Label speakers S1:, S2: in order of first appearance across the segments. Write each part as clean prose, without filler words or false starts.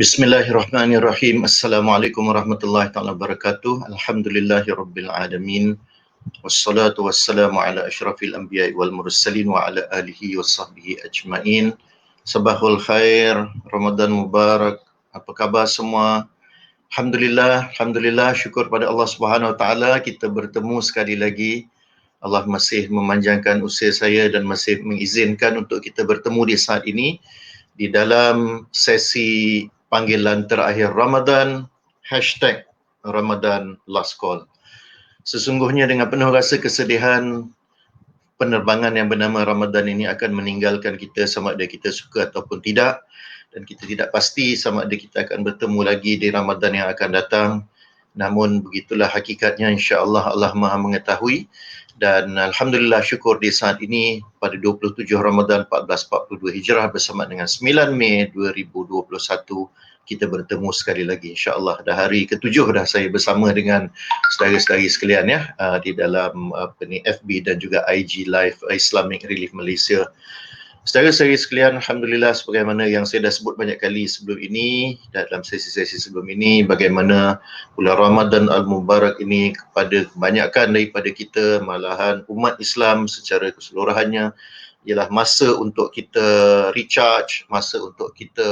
S1: Bismillahirrahmanirrahim. Assalamualaikum warahmatullahi taala wabarakatuh. Alhamdulillahirabbil alamin. Wassalatu wassalamu ala asyrafil anbiya'i wal mursalin wa ala alihi washabbihi ajmain. Sabahul khair, Ramadan mubarak. Apa khabar semua? Alhamdulillah, syukur pada Allah Subhanahu wa taala kita bertemu sekali lagi. Allah masih memanjangkan usia saya dan masih mengizinkan untuk kita bertemu di saat ini di dalam sesi panggilan terakhir Ramadan, #Ramadan Last Call. Sesungguhnya dengan penuh rasa kesedihan, penerbangan yang bernama Ramadan ini akan meninggalkan kita sama ada kita suka ataupun tidak, dan kita tidak pasti sama ada kita akan bertemu lagi di Ramadan yang akan datang. Namun begitulah hakikatnya, insya-Allah Allah Maha mengetahui. Dan Alhamdulillah syukur di saat ini pada 27 Ramadan 1442 Hijrah bersama dengan 9 Mei 2021 kita bertemu sekali lagi, insya-Allah. Dah hari ke-7 dah saya bersama dengan saudara-saudari sekalian ya, di dalam FB dan juga IG Live Islamic Relief Malaysia. Saudara-saudari sekalian, Alhamdulillah sebagaimana yang saya dah sebut banyak kali sebelum ini, dalam sesi-sesi sebelum ini, bagaimana bulan Ramadan Al-Mubarak ini kepada kebanyakan daripada kita, malahan umat Islam secara keseluruhannya, ialah masa untuk kita recharge, masa untuk kita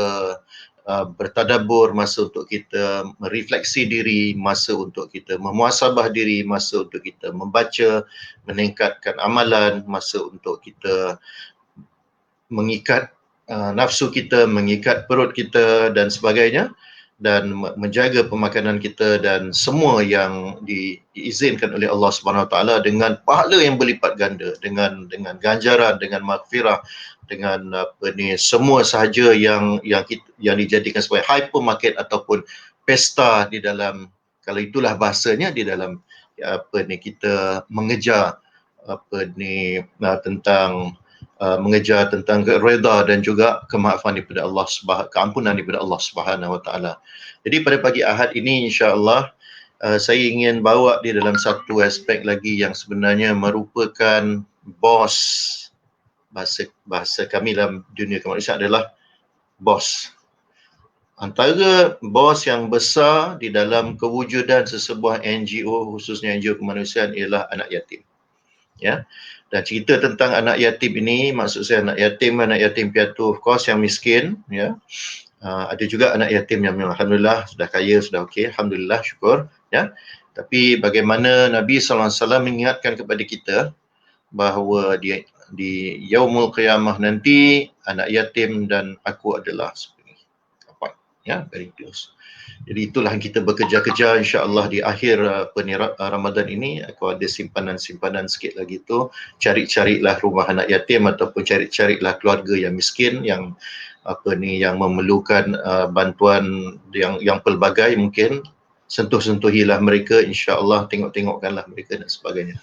S1: bertadabur, masa untuk kita merefleksi diri, masa untuk kita memuhasabah diri, masa untuk kita membaca, meningkatkan amalan, masa untuk kita mengikat nafsu kita, mengikat perut kita dan sebagainya, dan menjaga pemakanan kita dan semua yang diizinkan oleh Allah Subhanahu Wa Taala dengan pahala yang berlipat ganda, dengan ganjaran, dengan maghfirah, dengan semua sahaja yang dijadikan sebagai hypermarket ataupun pesta di dalam, kalau itulah bahasanya, di dalam kita mengejar tentang mengejar tentang redha dan juga kemaafan daripada Allah, keampunan daripada Allah Subhanahu Wa Taala. Jadi pada pagi Ahad ini, insya-Allah saya ingin bawa di dalam satu aspek lagi yang sebenarnya merupakan bos, bahasa kami dalam dunia kemanusiaan adalah bos. Antara bos yang besar di dalam kewujudan sesebuah NGO, khususnya NGO kemanusiaan, ialah anak yatim. Ya. Dan cerita tentang anak yatim ini, maksud saya anak yatim piatu, of course yang miskin, ya. Ada juga anak yatim yang memang alhamdulillah sudah kaya, sudah okey, alhamdulillah, syukur, ya. Tapi bagaimana Nabi SAW mengingatkan kepada kita bahawa di yaumul qiyamah nanti anak yatim dan aku adalah seperti kapan, ya, very close. Jadi itulah yang kita bekerja-kerja, insya-Allah di akhir Ramadan ini aku ada simpanan sikit lagi tu, cari-carilah rumah anak yatim ataupun cari-carilah keluarga yang miskin, yang yang memerlukan bantuan yang pelbagai, mungkin sentuh-sentuhilah mereka, insya-Allah, tengok-tengokkanlah mereka dan sebagainya.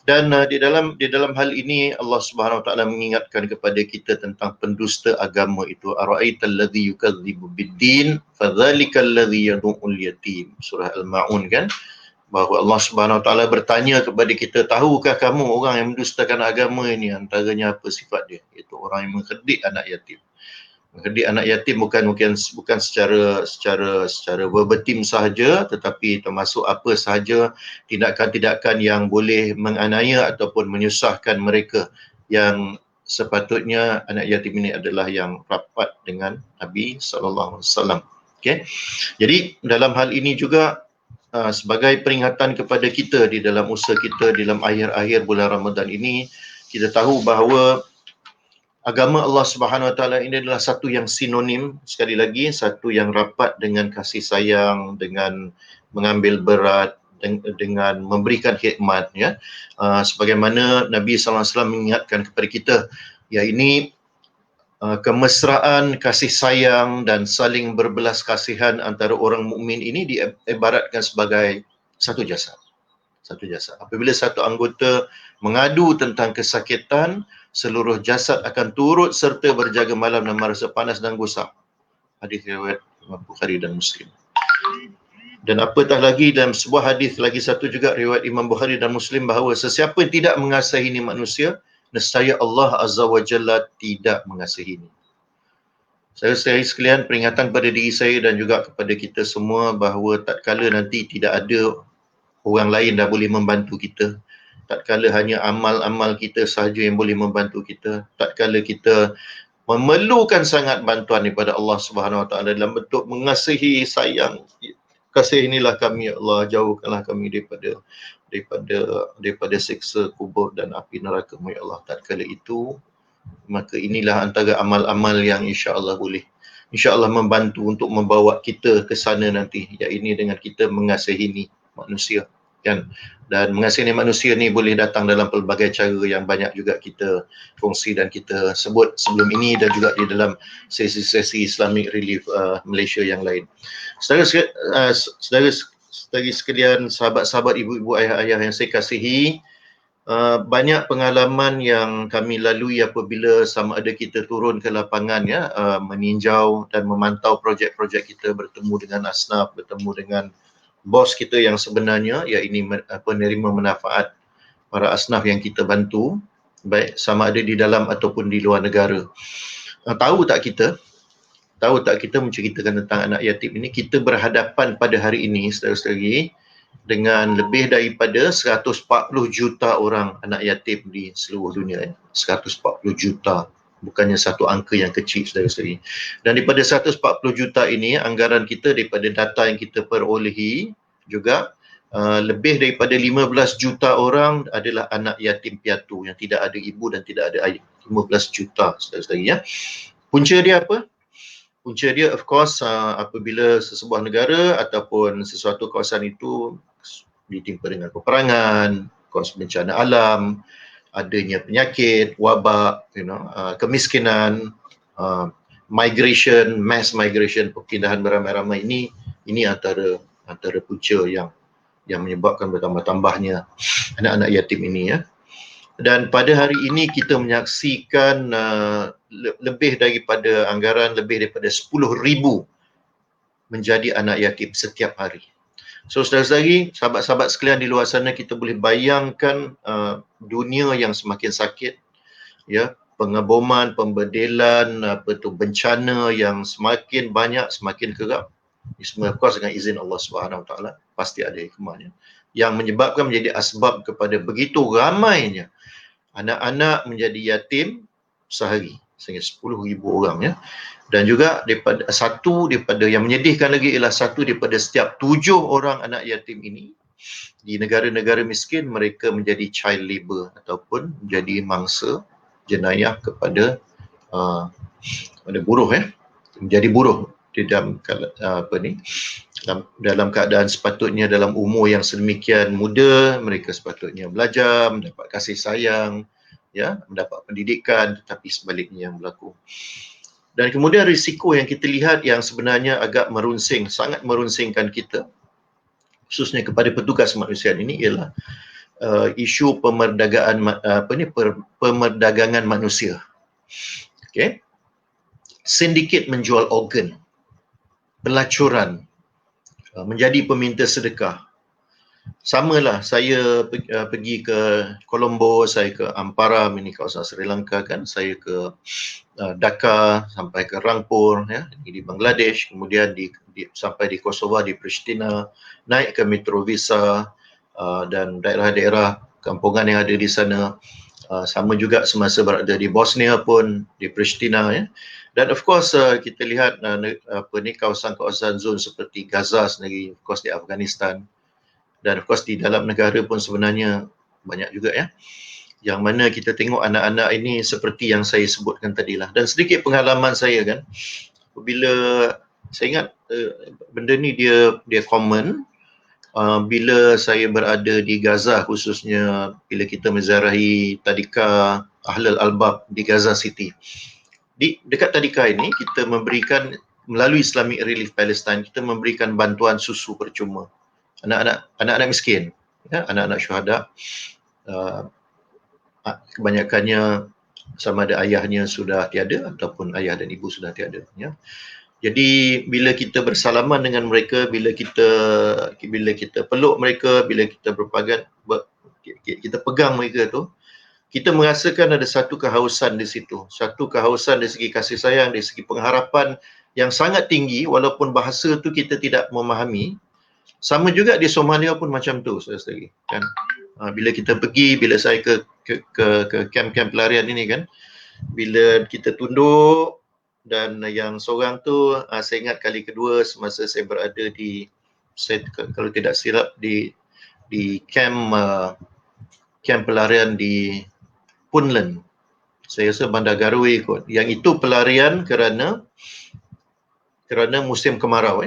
S1: Dan di dalam hal ini Allah Subhanahu Wa Taala mengingatkan kepada kita tentang pendusta agama itu, ara'aital ladzi yukadzibu biddin fadzalikal ladzi yad'ul yatim, surah Al-Maun, kan, bahawa Allah Subhanahu Wa Taala bertanya kepada kita, tahukah kamu orang yang mendustakan agama ini, antaranya apa sifat dia, iaitu orang yang mengherdik anak yatim. Mengherdik anak yatim bukan secara verbatim sahaja, tetapi termasuk apa sahaja tindakan-tindakan yang boleh menganiaya ataupun menyusahkan mereka, yang sepatutnya anak yatim ini adalah yang rapat dengan Nabi SAW. Okay? Jadi dalam hal ini juga sebagai peringatan kepada kita di dalam usaha kita dalam akhir-akhir bulan Ramadan ini, kita tahu bahawa agama Allah Subhanahu Wa Taala ini adalah satu yang sinonim, sekali lagi, satu yang rapat dengan kasih sayang, dengan mengambil berat, dengan memberikan khidmat, ya. Sebagaimana Nabi SAW mengingatkan kepada kita, ya, ini kemesraan, kasih sayang dan saling berbelas kasihan antara orang mukmin ini diibaratkan sebagai satu jasad. Satu jasad. Apabila satu anggota mengadu tentang kesakitan, seluruh jasad akan turut serta berjaga malam dan merasa panas dan gusar. Hadis riwayat Imam Bukhari dan Muslim. Dan apatah lagi dalam sebuah hadis lagi satu juga riwayat Imam Bukhari dan Muslim, bahawa sesiapa yang tidak mengasihi manusia, nescaya Allah Azza wa Jalla tidak mengasihinya. Saya sekalian peringatan pada diri saya dan juga kepada kita semua bahawa tatkala nanti tidak ada orang lain dah boleh membantu kita, tatkala hanya amal-amal kita sahaja yang boleh membantu kita, tatkala kita memerlukan sangat bantuan daripada Allah Subhanahu Wa Taala dalam bentuk mengasihi, sayang, kasih inilah kami ya Allah, jauhkanlah kami daripada siksa kubur dan api neraka ya Allah. Tatkala itu, maka inilah antara amal-amal yang insya-Allah boleh insya-Allah membantu untuk membawa kita ke sana nanti, iaitu dengan kita mengasihi manusia kan. Dan mengasihi manusia ni boleh datang dalam pelbagai cara yang banyak juga kita kongsi dan kita sebut sebelum ini dan juga di dalam sesi-sesi Islamic Relief Malaysia yang lain. Saudara sekalian, sahabat-sahabat, ibu-ibu, ayah-ayah yang saya kasihi, banyak pengalaman yang kami lalui apabila sama ada kita turun ke lapangan ya, meninjau dan memantau projek-projek kita, bertemu dengan asnaf, bertemu dengan bos kita yang sebenarnya, iaitu penerima manfaat para asnaf yang kita bantu, baik sama ada di dalam ataupun di luar negara. Tahu tak kita menceritakan tentang anak yatim ini, kita berhadapan pada hari ini saudara-saudari dengan lebih daripada 140 juta orang anak yatim di seluruh dunia. 140 juta, bukannya satu angka yang kecil saudara-saudari. Dan daripada 140 juta ini, anggaran kita daripada data yang kita perolehi juga, lebih daripada 15 juta orang adalah anak yatim piatu yang tidak ada ibu dan tidak ada ayah. 15 juta saudara-saudari ya. Punca dia apa? Punca dia of course apabila sesebuah negara ataupun sesuatu kawasan itu ditimpa dengan peperangan, kos bencana alam, adanya penyakit, wabak, kemiskinan, migration, mass migration, perpindahan beramai-ramai, ini antara punca yang menyebabkan bertambah-tambahnya anak-anak yatim ini ya. Dan pada hari ini kita menyaksikan lebih daripada anggaran lebih daripada 10,000 menjadi anak yatim setiap hari. So saudara-saudari, sahabat-sahabat sekalian di luar sana, kita boleh bayangkan dunia yang semakin sakit ya, pengeboman, pembedelan, bencana yang semakin banyak, semakin kerap. Ini semua of course dengan izin Allah Subhanahu Wa Taala, pasti ada hikmahnya, yang menyebabkan menjadi asbab kepada begitu ramainya anak-anak menjadi yatim sehari, sehingga 10,000 orang ya. Dan juga daripada yang menyedihkan lagi ialah 1 daripada setiap 7 orang anak yatim ini di negara-negara miskin, mereka menjadi child labor ataupun menjadi mangsa jenayah kepada buruh ya, menjadi buruh di dalam dalam keadaan sepatutnya dalam umur yang sedemikian muda, mereka sepatutnya belajar, mendapat kasih sayang ya, mendapat pendidikan, tetapi sebaliknya yang berlaku. Dan kemudian risiko yang kita lihat yang sebenarnya agak merunsing, sangat merunsingkan kita, khususnya kepada petugas kemanusiaan ini, ialah isu pemerdagangan manusia. Okay. Sindiket menjual organ, pelacuran, menjadi peminta sedekah. Samalah, saya pergi ke Colombo, saya ke Ampara, ini kawasan Sri Lanka kan, saya ke Dhaka, sampai ke Rangpur ya, di Bangladesh, kemudian sampai di Kosovo, di Pristina, naik ke Mitrovica dan daerah-daerah kampungan yang ada di sana. Sama juga semasa berada di Bosnia pun, di Pristina ya. Dan of course kita lihat kawasan-kawasan zon seperti Gaza sendiri, of course di Afghanistan, dan of course di dalam negara pun sebenarnya banyak juga ya, yang mana kita tengok anak-anak ini seperti yang saya sebutkan tadilah. Dan sedikit pengalaman saya kan, bila saya ingat benda ni dia common bila saya berada di Gaza, khususnya bila kita menziarahi tadika Ahlul Albab di Gaza City. Dekat tadika ini kita memberikan, melalui Islamic Relief Palestine, kita memberikan bantuan susu percuma anak-anak miskin ya, anak-anak syuhada, kebanyakannya sama ada ayahnya sudah tiada ataupun ayah dan ibu sudah tiada ya. Jadi bila kita bersalaman dengan mereka, bila kita peluk mereka, bila kita kita pegang mereka tu, kita merasakan ada satu kehausan di situ, satu kehausan dari segi kasih sayang, dari segi pengharapan yang sangat tinggi, walaupun bahasa tu kita tidak memahami. Sama juga di Somalia pun macam tu, saudara-saudari, kan. Bila kita pergi, bila saya ke kamp-kamp pelarian ini kan, bila kita tunduk, dan yang seorang tu saya ingat kali kedua semasa saya berada di, saya kalau tidak silap di kamp pelarian di Puntland. Saya rasa Bandar Garui kot. Yang itu pelarian kerana musim kemarau.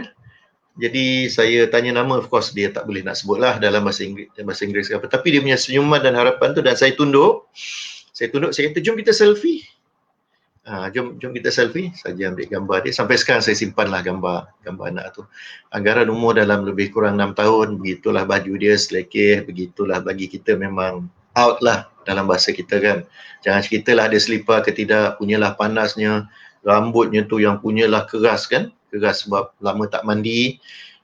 S1: Jadi saya tanya nama, of course dia tak boleh nak sebut lah dalam bahasa Inggeris ke apa. Tapi dia punya senyuman dan harapan tu, dan saya tunduk, saya kata jom kita selfie. Jom kita selfie. Saya ambil gambar dia. Sampai sekarang saya simpanlah gambar anak tu. Anggaran umur dalam lebih kurang 6 tahun. Begitulah baju dia, selekeh. Begitulah, bagi kita memang out lah dalam bahasa kita kan. Jangan ceritalah dia selipar ke tidak, punyalah panasnya, rambutnya tu yang punyalah keras kan. Keras sebab lama tak mandi,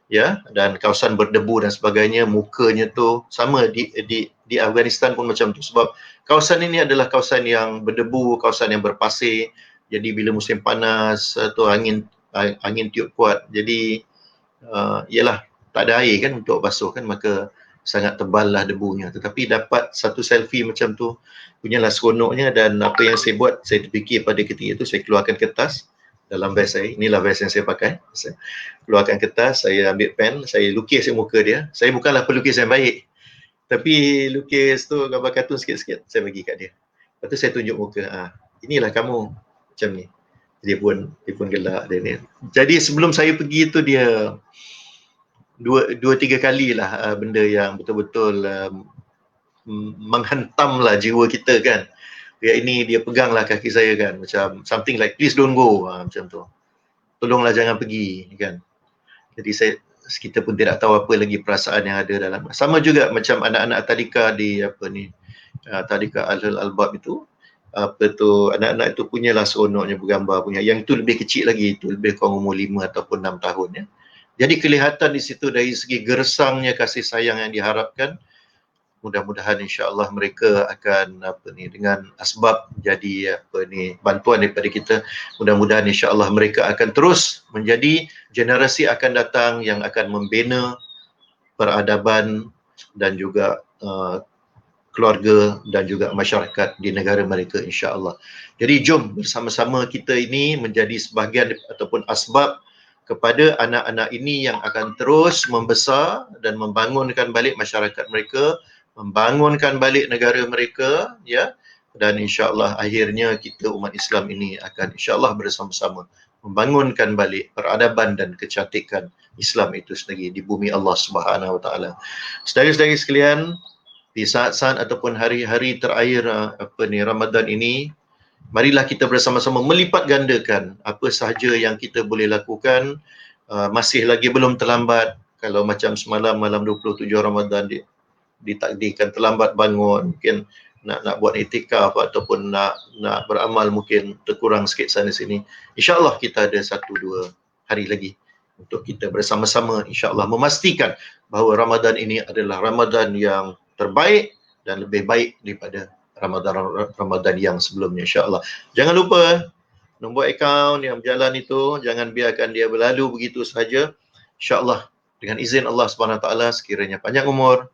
S1: ya, dan kawasan berdebu dan sebagainya. Mukanya tu sama di Afghanistan pun macam tu, sebab kawasan ini adalah kawasan yang berdebu, kawasan yang berpasir. Jadi bila musim panas tu angin tiup kuat, jadi ialah tak ada air kan untuk basuh kan, maka sangat tebal lah debunya. Tetapi dapat satu selfie macam tu, punyalah seronoknya. Dan apa yang saya buat, saya terfikir pada ketika itu, saya keluarkan kertas dalam vest saya. Inilah vest yang saya pakai. Saya keluarkan kertas, saya ambil pen, saya lukis muka dia. Saya bukanlah pelukis yang baik, tapi lukis tu gambar kartun sikit-sikit, saya bagi kat dia. Lepas tu saya tunjuk muka, inilah kamu macam ni. Dia pun gelak dia ni. Jadi sebelum saya pergi tu, dia dua tiga kali lah benda yang betul-betul menghentamlah jiwa kita kan. Ini dia peganglah kaki saya kan, macam something like please don't go, macam tu. Tolonglah jangan pergi kan. Jadi kita pun tidak tahu apa lagi perasaan yang ada dalam. Sama juga macam anak-anak tadika di tadika Al-Albab itu, anak-anak itu punyalah seronoknya bergambar punya. Yang itu lebih kecil lagi, itu lebih kurang umur 5 ataupun 6 tahun ya. Jadi kelihatan di situ dari segi gersangnya kasih sayang yang diharapkan. Mudah-mudahan insya-Allah mereka akan dengan asbab jadi bantuan daripada kita. Mudah-mudahan insya-Allah mereka akan terus menjadi generasi akan datang yang akan membina peradaban dan juga keluarga dan juga masyarakat di negara mereka insya-Allah. Jadi jom bersama-sama kita ini menjadi sebahagian ataupun asbab kepada anak-anak ini yang akan terus membesar dan membangunkan balik masyarakat mereka, membangunkan balik negara mereka, ya. Dan insya-Allah akhirnya kita umat Islam ini akan insya-Allah bersama-sama membangunkan balik peradaban dan kecantikan Islam itu sendiri di bumi Allah Subhanahu Wa Taala. Saudara-saudari sekalian, di saat-saat ataupun hari-hari terakhir Ramadan ini, marilah kita bersama-sama melipat gandakan apa sahaja yang kita boleh lakukan. Masih lagi belum terlambat. Kalau macam semalam malam 27 Ramadan ditakdirkan terlambat bangun, mungkin nak buat iktikaf ataupun nak beramal mungkin terkurang sikit sana sini. InsyaAllah kita ada 1-2 hari lagi untuk kita bersama-sama insyaAllah memastikan bahawa Ramadan ini adalah Ramadan yang terbaik dan lebih baik daripada Ramadan yang sebelumnya insya-Allah. Jangan lupa nombor akaun yang berjalan itu, jangan biarkan dia berlalu begitu sahaja. Insya-Allah dengan izin Allah Subhanahu Taala, sekiranya panjang umur,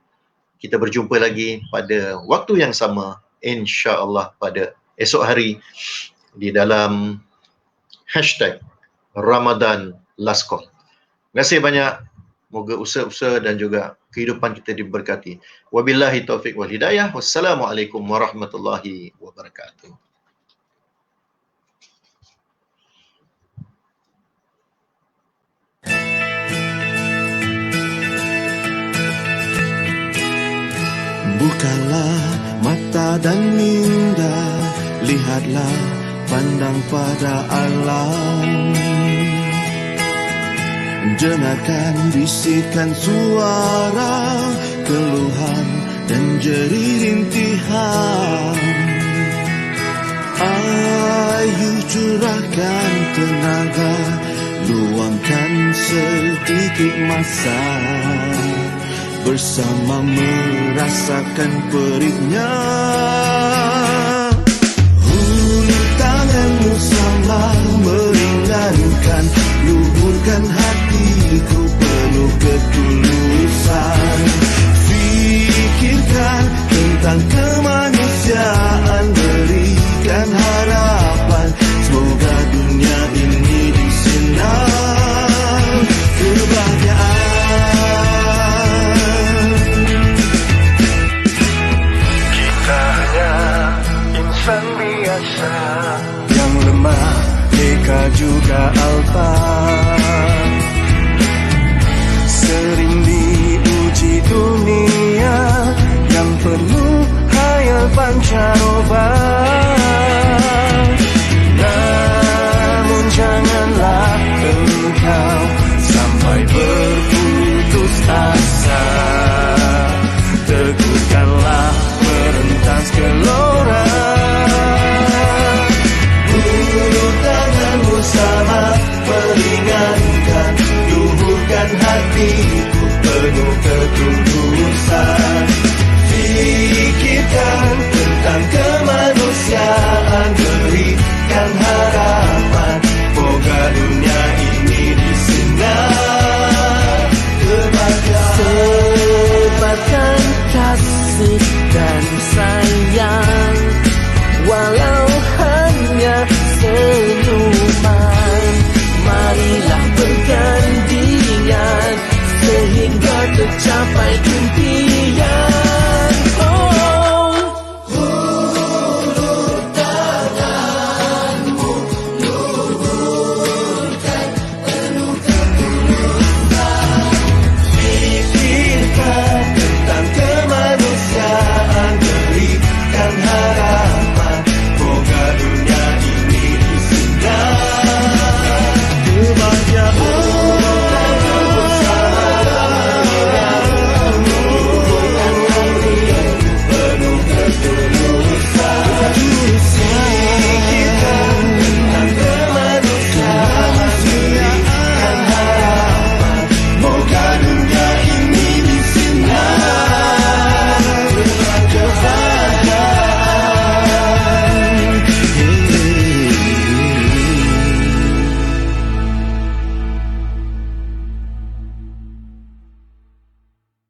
S1: kita berjumpa lagi pada waktu yang sama insya-Allah pada esok hari di dalam #Ramadan Last Call. Terima kasih banyak. Moga usaha-usaha dan juga kehidupan kita diberkati. Wabillahi taufiq wal hidayah. Wassalamualaikum warahmatullahi wabarakatuh.
S2: Bukalah mata dan minda, lihatlah, pandang pada alam. Dengarkan bisikan suara, keluhan dan jerih rintihan. Ayo curahkan tenaga, luangkan sedikit masa, bersama merasakan perihnya urusan biasa. Yang lemah, Eka juga Alfa, sering diuji dunia yang penuh hayal panca.